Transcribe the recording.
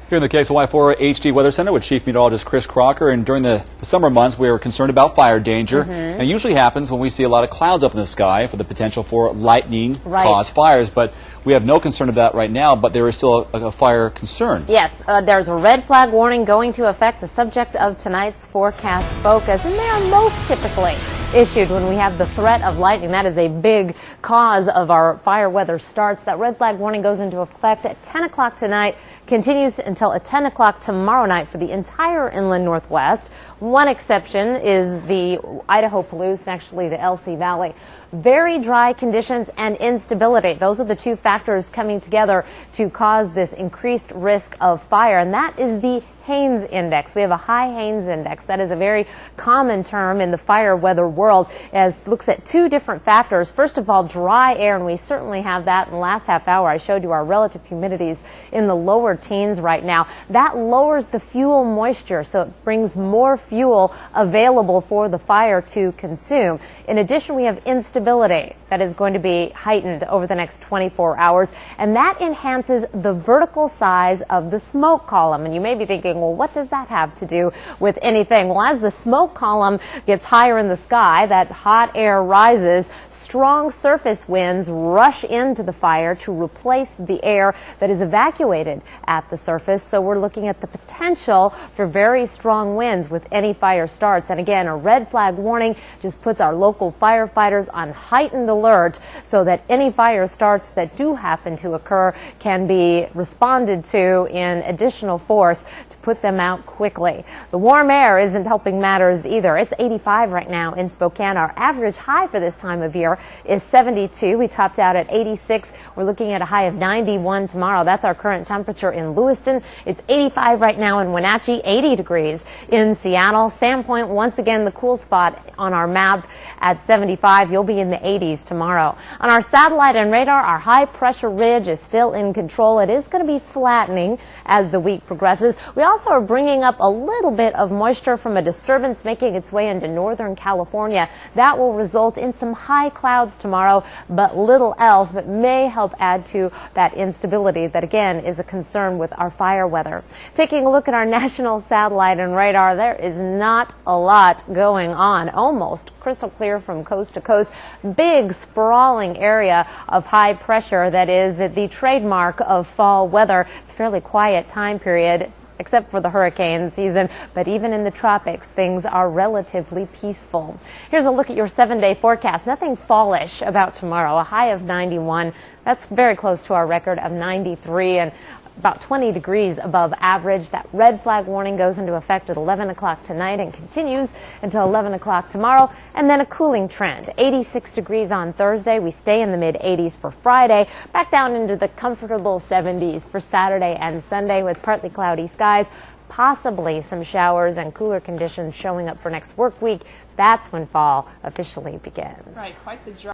Here in the KXLY4 HD Weather Center with Chief Meteorologist Kris Crocker, and during the summer months we are concerned about fire danger. And it usually happens when we see a lot of clouds up in the sky for the potential for lightning cause fires, but we have no concern about that right now, but there is still a fire concern. Yes, there's a red flag warning going to affect the subject of tonight's forecast focus, and they are most typically issued when we have the threat of lightning. That is a big cause of our fire weather starts. That red flag warning goes into effect at 10 o'clock tonight, continues until 10 o'clock tomorrow night for the entire inland northwest. One exception is the Idaho Palouse and actually the LC Valley. Very dry conditions and instability. Those are the two factors coming together to cause this increased risk of fire, and that is the Haines Index. We have a high Haines Index. That is a very common term in the fire weather world, as it looks at two different factors. First of all, dry air, and we certainly have that in the last half hour. I showed you our relative humidities in the lower teens right now. That lowers the fuel moisture, so it brings more fuel available for the fire to consume. In addition, we have instability that is going to be heightened over the next 24 hours, and that enhances the vertical size of the smoke column. And you may be thinking, well, what does that have to do with anything? Well, as the smoke column gets higher in the sky, that hot air rises, strong surface winds rush into the fire to replace the air that is evacuated at the surface. So we're looking at the potential for very strong winds with any fire starts. And again, a red flag warning just puts our local firefighters on heightened alert so that any fire starts that do happen to occur can be responded to in additional force to put them out quickly. The warm air isn't helping matters either. It's 85 right now in Spokane. Our average high for this time of year is 72. We topped out at 86. We're looking at a high of 91 tomorrow. That's our current temperature in Lewiston. It's 85 right now in Wenatchee, 80 degrees in Seattle. Sandpoint, once again, the cool spot on our map at 75. You'll be in the 80s tomorrow. On our satellite and radar, our high pressure ridge is still in control. It is going to be flattening as the week progresses. We also are bringing up a little bit of moisture from a disturbance making its way into northern California. That will result in some high clouds tomorrow, but little else, but may help add to that instability that again is a concern with our fire weather. Taking a look at our national satellite and radar, there is not a lot going on. Almost crystal clear from coast to coast. Big sprawling area of high pressure that is the trademark of fall weather. It's a fairly quiet time period, except for the hurricane season, but even in the tropics, things are relatively peaceful. Here's a look at your 7-day forecast. Nothing fallish about tomorrow. A high of 91. That's very close to our record of 93 and about 20 degrees above average. That red flag warning goes into effect at 11 o'clock tonight and continues until 11 o'clock tomorrow. And then a cooling trend. 86 degrees on Thursday. We stay in the mid-80s for Friday. Back down into the comfortable 70s for Saturday and Sunday with partly cloudy skies. Possibly some showers and cooler conditions showing up for next work week. That's when fall officially begins. Right, quite the